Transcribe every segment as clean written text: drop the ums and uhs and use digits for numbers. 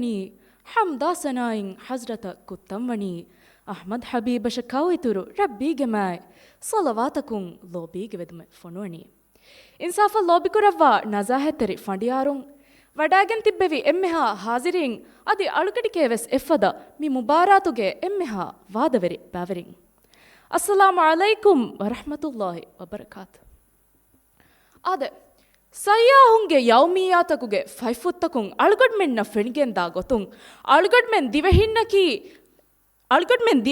ಕುತ್ತಂವಣಿ ಹಮ್ದಾಸನಾಯಿಂ ಹಜ್ರತ ಕುತ್ತಂವಣಿ Ahmed ಹಬೀಬಶ ಕವಿತುರು ರಬ್ಬಿಗೆ Mai ಸಲವಾತಕುಂ ಲೋಬಿಗೆ ವೆದುಮೆ ಫೊನುವಣಿ ಇನ್ಸಾಫ ಲೋಬಿಕುರವ್ವ ನಜಾಹೆತ್ತರಿ ಫಂಡಿಯಾರುಂ ವಡಾಗೆನ್ ತಿಬ್ಬೆವಿ ಎಮ್ಮೆಹ ಹಾಜಿರಿಂ ಅದಿ ಅಳುಕಡಿಕೆವೆಸ್ ಎಫ್ಫದ ಮಿ ಮುಬಾರಾತುಗೆ ಎಮ್ಮೆಹ ವಾದವೆರಿ ಬಾವೆರಿಂ ಅಸ್ಸಲಾಮು ಅಲೈಕುಂ ವರಹಮತುಲ್ಲಾಹಿ ವಬರಕಾತ್ ಆದೆ ಸಯ್ಯಾಹುಂಗೆ ಯೌಮಿಯಾತಕುಗೆ ಫೈಫುತ್ತಕುಂ ಅಳುಗಡ್ಮೆನ್ನ ಫೆಣಿಗೆಂದ ಗೊತ್ತುಂ ಅಳುಗಡ್ಮೆನ್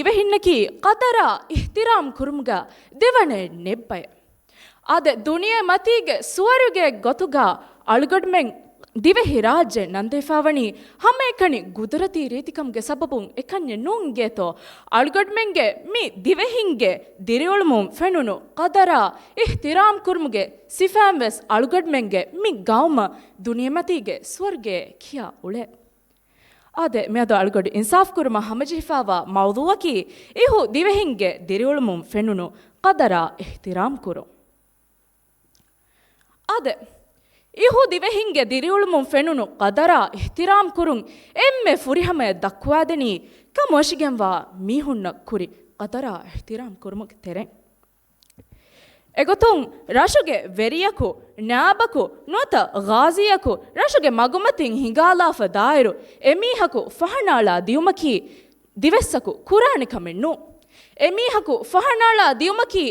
ದಿವೆಹಿನ್ನಕಿ ಕದರ ಇಹ್ತಿರಾಮ್ ಕುರುಮ್ಗ ದಿವಣೆ ನೆಬ್ಬಯ ಆದೆ ದುನಿಯೆ ಮತಿಗೆ ಸುವರುಗೆ ಗೊತ್ತುಗ ಅಳುಗಡ್ಮೆನ್ ದಿವೆಹಿ ರಾಜ್ಯ ನಂದೇಫಾವಣಿ ಹಮ್ಮೇಕಣಿ ಗುದರತಿ ರೀತಿಕಂಗೆ ಸಬಬುಂ ಎಕನ್ಯ ನೂಂಗೇತೋ ಅಳುಗಡ್ಮೆಂಗೆ ಮಿ ದಿವೆಹಿಂಗೆ ದಿರಿಯೊಳುಮುಂ ಫೆನುನು ಕದರ ಇಹ್ತಿರಾಮ್ ಕುರ್ಮ್ಗೆ ಸಿಫಾಂವೆಸ್ ಅಳುಗಡ್ಮೆಂಗೆ ಮಿ ಗೌಮ ದುನಿಯಮತಿಗೆ ಸ್ವರ್ಗೆ ಖಿಯಾ ಉಳೆ ಆದೆ ಮೇದು ಅಳುಗಡು ಇನ್ಸಾಫ್ ಕುರ್ಮ ಹಮಜಿಫಾವ ಮೌದುವಕಿ ಇಹು ದಿವೆಹಿಂಗೆ ದಿರಿಯೊಳುಮುಂ ಫೆನುನು ಕದರ ಇಹ್ತಿರಾಮ್ ಕುರು ಆದೆ ಇಹು ದಿವೆಹಿಂಗೆ ದಿರಿಯುಳುಮುಂ ಫೆನುನು ಕದರ ಇಹ್ತಿರಾಮ್ ಕುರುಂ ಎಮ್ಮೆ ಫುರಿಹಮೆ ದಕ್ವಾದನಿ ಕಮೋಶಿಗೆಂವಾ ಮೀಹುನ್ನ ಕುರಿ ಕದರ ಇಹ್ತಿರಾಮ್ ಕುರುಮುಗೆ ತೆರೆ ಎಗೊತುಂ ರಶುಗೆ ವೆರಿಯಕು ನ್ಯಾಬಕು ನೋತ ಗಾಜಿಯಕು ರಶುಗೆ ಮಗುಮತಿಂ ಹಿಂಗಾಲಾಫ ದಾಯರು ಎಮೀಹಕು ಫಹನಾಳ ದಿಯುಮಕಿ ದಿವೆಸ್ಸಕು ಕುರಾಣಿಕಮೆನ್ನು ಎಮೀಹಕು ಫಹನಾಳ ದಿಯುಮಕಿ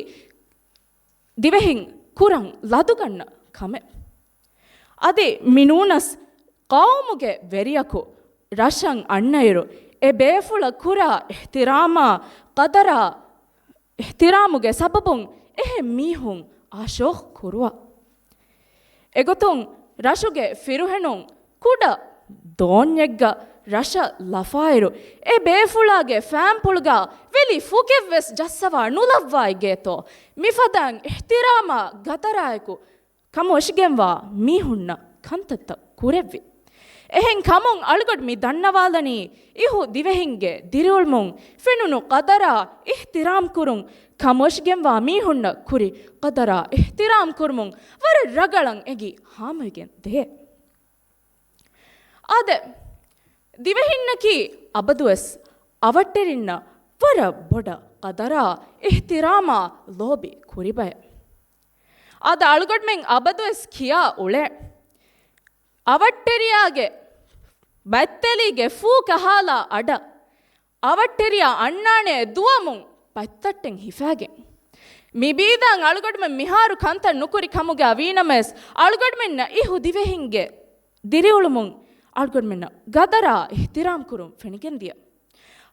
ದಿವೆಹಿಂ ಕುರಂ ಲದುಗಣ್ಣ ಕಮೆ ಅದೇ ಮಿನೂನಸ್ ಕೌಮುಗೆ ವೆರಿಯಕು ರಶಂ ಅಣ್ಣಯರು ಎ ಬೇಫುಳ ಕುರ ಇಹ್ತಿರಾಮ ಕದರ ಇಹ್ತಿರಾಮುಗೆ ಸಬಬುಂ ಎಹೆ ಮೀಹುಂ ಆಶೋಹ್ ಕುರುವ ಎಗೊತುಂ ರಶುಗೆ ಫಿರುಹೆಣುಂ ಕುಡ ದೋನ್ಯಗ್ಗ ರಶ ಲಫಾಯರು ಎ ಬೇಫುಳಾಗೆ ಫ್ಯಾಂಪುಳ್ಗ ವೆಲಿ ಫುಕೆವ್ವೆಸ್ ಜಸ್ಸವ ನುಲವ್ವಾಯ್ಗೇತೋ ಮಿಫದಾಂ ಇಹ್ತಿರಾಮ ಗತರಾಯಕು ಕಮೋಶಿಗೆಂವಾ ಮೀಹುಣ್ಣ ಕಂತತ್ತ ಕುರೆವ್ವಿ ಎಹೆಂ ಕಮುಂ ಅಳುಗಡ್ ಮಿ ದಣ್ಣವಾಲನಿ ಇಹು ದಿವೆಹಿಂಗೆ ದಿರಿಯುಳ್ಮುಂ ಫೆನುನು ಕದರ ಇಹ್ತಿರಾಮ್ ಕುರುಂ ಕಮೋಶಿಗೆಂವಾ ಮೀಹುಣ್ಣ ಕುರಿ ಕದರ ಇಹ್ತಿರಾಮ್ ಕುರ್ಮುಂ ವರ ರಗಳಂ ಎಗಿ ಹಾಮಗೆನ್ ದೇ ಆದೆ ದಿವೆಹಿನ್ನಕಿ ಅಬದುವೆಸ್ ಅವಟ್ಟೆರಿನ್ನ ವರ ಬೊಡ ಕದರ ಇಹ್ತಿರಾಮ ಲೋಬಿ ಕುರಿಬಯ ಆದ ಅಳುಗಡ್ಮೆಂಗ್ ಅಬದುವೆಸ್ ಖಿಯಾ ಉಳೆ ಅವಟ್ಟೆರಿಯಾಗೆ ಬತ್ತಲಿಗೆ ಫೂ ಕಹಾಲ ಅಡ ಅವಟ್ಟೆರಿಯ ಅಣ್ಣಾಣೆ ದುವಮುಂ ಪತ್ತಟ್ಟೆಂಗ್ ಹಿಫಾಗೆ ಮಿಬೀದಂಗ್ ಅಳುಗಡ್ಮೆ ಮಿಹಾರು ಕಂತ ನುಕುರಿ ಕಮುಗ ವೀನಮೆಸ್ ಅಳುಗಡ್ಮೆನ್ನ ಇಹು ದಿವೆಹಿಂಗೆ ದಿರಿಯುಳುಮುಂ ಅಳುಗಡ್ಮೆನ್ನ ಗದರ ಇಹ್ತಿರಾಮ್ ಕುರುಂ ಫೆಣಿಗೆಂದಿಯ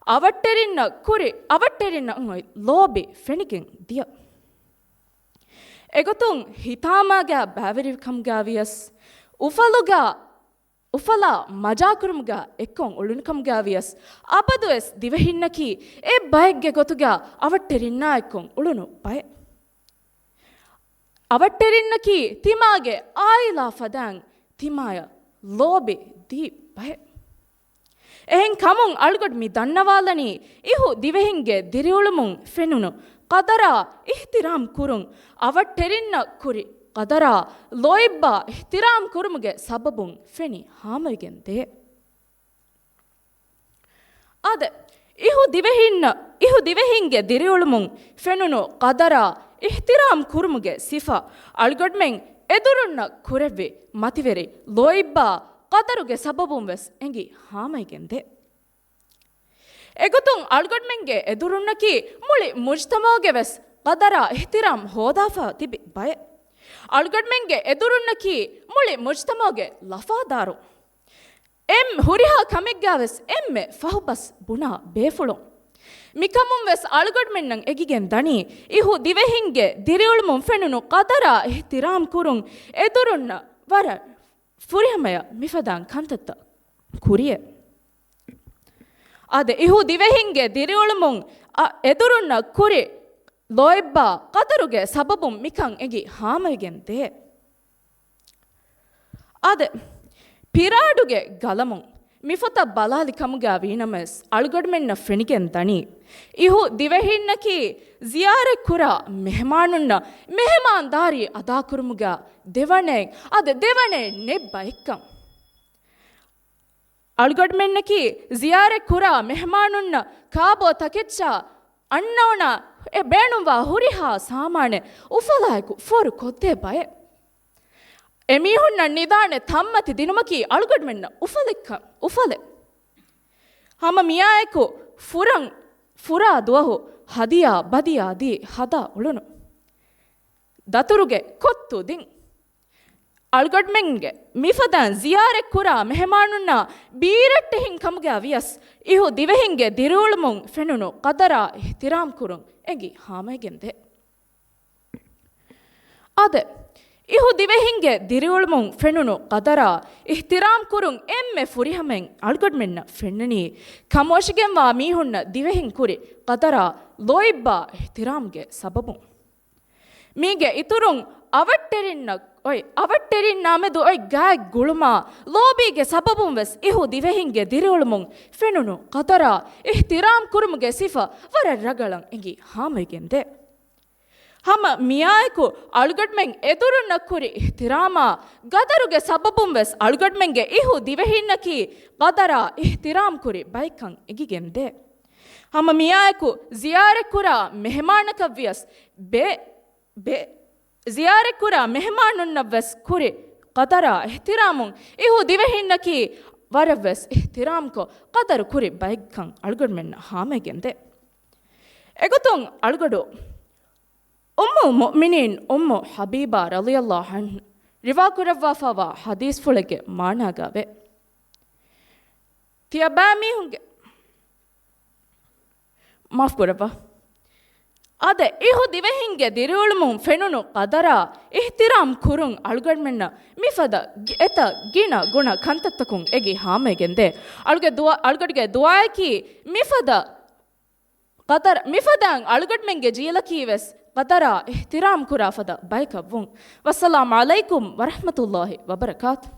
ಅವಟ್ಟೆರಿನ್ನ ಲೋಬಿ ಫೆಣಿಗೆಂಗ್ ದಿಯ ಎಗೊತುಂ ಹಿತಾಮಾಗ ಬ್ಯಾವೆರಿಕಂಗಾವಿಯಸ್ ಉಫಲ ಮಜಾಕುರುಮ್ಗ ಎಕ್ಕೊಂ ಉಳುನುಕಂಗಾವಿಯಸ್ ಅಬದುವೆಸ್ ದಿವೆಹಿನ್ನಕಿ ಎ ಬಯಗ್ಗೆ ಗೊತುಗ ಅವಟ್ಟೆರಿನ್ನ ಎಕ್ಕೊಂ ಉಳುನು ಬಯ ಅವಟ್ಟೆರಿನ್ನಕಿ ತಿಮಾಗೆ ಆಯಿಲಾ ಫದಾಂಗ್ ತಿಮಾಯ ಲೋಬೆ ದಿ ಬಯ ಎಹೆಂ ಕಮುಂ ಅಳುಗಡ್ ಮಿ ದಣ್ಣವಾಲನಿ ಇಹು ದಿವೆಹಿಂಗೆ ದಿರಿಯುಳುಮುಂ ಫೆನುನು ಕದರ ಇಹ್ತಿರಾಮ್ ಕುರುಂ ಅವಟ್ಟೆರಿನ್ನ ಕುರಿ ಕದರ ಲೋಯಿಬ್ಬ ಇಹ್ತಿರಾಮ್ ಕುರುಮ್ಗೆ ಸಬಬುಂ ಫೆಣಿ ಹಾಮಗೆಂದೆ ಆದೆ ಇಹು ದಿವೆಹಿಂಗೆ ದಿರಿಯುಳುಮುಂ ಫೆನುನು ಕದರ ಇಹ್ತಿರಾಮ್ ಕುರುಮ್ಗೆ ಸಿಫಾ ಅಳುಗಡ್ಮೆಂಗ್ ಎದುರುನ್ನ ಕುರೆವ್ವಿ ಮತಿವೆರಿ ಲೋಯಿಬ್ಬ ಕದರುಗೆ ಸಬಬುಂ ವೆಸ್ ಎಂಗಿ ಹಾಮಗೆಂದೆ ಎಗೊತುಂ ಅಳುಗಡ್ಮೆಂಗೆ ಎದುರುನ್ನಕಿ ಮುಳಿ ಮುಜ್ತಮೋಗೆ ವೆಸ್ ಕದರ ಇಹ್ತಿರಾಮ್ ಹೋದಾಫಾ ತಿಬಿ ಬಯ ಅಳುಗಡ್ಮೆಂಗೆ ಎದುರುನ್ನಕಿ ಮುಳಿ ಮುಜ್ತಮೋಗೆ ಲಫಾದಾರು ಎಂ ಹುರಿಹಾ ಕಮಿಗ್ಗಾವೆಸ್ ಎಮ್ಮೆ ಫಹುಬಸ್ ಬುಣಾ ಬೇಫುಳು ಮಿಕಮುಂ ವೆಸ್ ಅಳುಗಡ್ಮೆನ್ನಂಗ್ ಎಗಿಗೆನ್ ದಣಿ ಇಹು ದಿವೆಹಿಂಗೆ ದಿರಿಯುಳುಮುಂ ಫೆನುನು ಕದರ ಇಹ್ತಿರಾಮ್ ಕುರುಂ ಎದುರುನ್ನ ವರ ಫುರಿಹಮಯ ಮಿಫದಾಂ ಕಂತತ್ತ ಕುರಿಯೆ ಆದೆ ಇಹು ದಿವೆಹಿಂಗೆ ದಿರಿಯುಳುಮುಂ ಎದುರುನ್ನ ಕುರಿ ಲೋಯಿಬ್ಬ ಕದರುಗೆ ಸಬಬುಂ ಮಿಕಂ ಎಗಿ ಹಾಮಗೆಂದೆ ಆದೆ ಪಿರಾಡುಗೆ ಗಲಮುಂ ಮಿಫತ ಬಲಾಲಿ ಕಮುಗ ವೀನಮೆಸ್ ಅಳುಗಡ್ಮೆನ್ನ ಫೆಣಿಗೆನ್ ದಣಿ ಇಹು ದಿವೆಹಿನ್ನಕಿ ಜಿಯಾರೆ ಕುರ ಮೆಹಮಾನುನ್ನ ಮೆಹಮಾನ್ ದಾರಿ ಅದಾ ಕುರುಮುಗ ದೆವಣೆ ನೆಬ್ಬ ಎಕ್ಕಂ ಅಳ್ಗಡ್ಮೆನ್ನಕಿ ಜಿಯಾರೆ ಕುರ ಮೆಹಮಾನುನ್ನ ಕಾಬೋ ತಕೆಚ್ಚ ಅಣ್ಣವಣ ಬೇಣುವ ಹುರಿಹ ಸಾಮಾನೆ ಉಫಲಾಯಕು ಫೋರು ಕೊದ್ದೆ ಬಯ ಎಮೀಹುನ್ನ ನಿದಾಣೆ ತಮ್ಮತಿ ದಿನುಮಕಿ ಅಳ್ಗಡ್ಮೆನ್ನ ಉಫಲೆ ಹಮ ಮಿಯಾಯಕು ಫುರಾ ದುವಹು ಹದಿಯಾ ಬದಿಯಾ ದಿ ಹದ ಉಳುನು ದತುರುಗೆ ಕೊತ್ತು ದಿಂ ಅಳ್ಗಡ್ಮೆಂಗೆ ಮಿಫದನ್ ಜಿಯಾರೆ ಕುರ ಮೆಹಮಾನುನ್ನ ಬೀರಟ್ಟೆ ಹಿಂಗ್ ಕಮ್ಗೆ ಅವಿಯಸ್ ಇಹು ದಿವೆಹಿಂಗೆ ದಿರುಳುಮುಂ ಫೆನುನು ಕದರ ಇಹ್ತಿರಾಮ್ ಕುರುಂ ಎಂಗಿ ಹಾಮೆಗೆಂದೆ ಅದೆ ಇಹು ದಿವೆಹಿಂಗೆ ದಿರುಳುಮುಂ ಫೆನುನು ಕದರ ಇಹ್ತಿರಾಮ್ ಕುರುಂ ಎಮ್ಮೆ ಫುರಿಹಮೆಂ ಅಳ್ಗಡ್ಮೆನ್ನ ಫೆನ್ನನಿ ಕಮೋಶಿಗೆಂವಾ ಮೀಹುನ್ನ ದಿವೆಹಿಂಗ್ ಕುರಿ ಕದರ ಲೋಯಿಬ್ಬ ಇಹ್ತಿರಾಮ್ಗೆ ಸಬಬುಂ ಮೀಗೆ ಇತುರುಂ ಅವಟ್ಟೆರಿನ್ ನಾಮೆದು ಒಯ್ ಗಾಯ್ ಗುಳುಮ ಲೋಬಿಗೆ ಸಬಬುಂ ವೆಸ್ ಇಹು ದಿವೆಹಿಂಗೆ ದಿರುಳುಮುಂ ಫೆನುನು ಕದರ ಇಹ್ತಿರಾಮ್ ಕುರುಮ್ಗೆ ಸಿಫ ವರ ರಗಳಂ ಎಂಗಿ ಹಾಮೆಗೆಂದೆ ಹಮ ಮಿಯಾಯಕು ಅಳ್ಗಡ್ಮೆಂಗ್ ಎದುರುನ್ನ ಕುರಿ ಇಹ್ತಿರಾಮ ಗದರುಗೆ ಸಬಬುಂ ವೆಸ್ ಅಳ್ಗಡ್ಮೆಂಗೆ ಇಹು ದಿವೆಹಿನ್ನಕಿ ಕದರ ಇಹ್ತಿರಾಮ್ ಕುರಿ ಬೈಕಂ ಎಗಿಗೆಂದೆ ಹಮ ಮಿಯಾಯಕು ಜಿಯಾರೆ ಕುರ ಮೆಹಮಾನಕವ್ಯಸ್ ಜಿಯಾರೆ ಕುರ ಮೆಹಮಾನುನ್ನವ್ವೆಸ್ ಕುರಿ ಕದರ ಇಹ್ತಿರಾಮುಂ ಇಹು ದಿವೆಹಿನ್ನಕಿ ವರವ್ವೆಸ್ ಇಹ್ತಿರಾಮ್ಕೊ ಕದರು ಕುರಿ ಬೈಕಂ ಅಳ್ಗಡ್ಮೆನ್ನ ಹಾಮೆಗೆಂದೆ ಎಗುತುಂ ಅಳ್ಗಡು ಉಮ್ಮು ಮುಅ್ಮಿನೀನ್ ಉಮ್ಮು ಹಬೀಬಾ ರಲಿಯಲ್ಲಾಹು ಅನ್ಹು ರಿವಾ ಕುರವ್ವಾಫಾವಾ ಹದೀಸ್ ಫುಳೆಗೆ ಮಾಣಾಗಾವೆ ತಿಯಬಾಮಿ ಹುಂಗೆ ಮಾಫ್ ಕುರವ್ವ ಅದೆ ಇಹು ದಿವೆಹಿಂಗೆ ದಿರುಳುಮುಂ ಫೆನುನು ಕದರ ಇಹ್ತಿರಾಮ್ ಕುರುಂ ಅಳ್ಗಡ್ಮೆನ್ನ ಮಿಫದ ಎತ ಗಿಣ ಗುಣ ಕಂತತ್ತಕುಂ ಎಗಿ ಹಾಮೆಗೆಂದೆ ಅಳ್ಗಡ್ಗೆ ದುವಾಯಕಿ ಮಿಫದ ಕದರ ಮಿಫದಾಂಗ್ ಅಳ್ಗಡ್ಮೆಂಗೆ ಜೀಲಕೀವೆಸ್ ಕದರ ಇಹ್ತಿರಾಮ್ ಕುರಾಫದ ಬೈಕವ್ವುಂ ವಸ್ಸಲಾಮು ಅಲೈಕುಂ ವರಹ್ಮತುಲ್ಲಾಹಿ ವಬರಕಾತು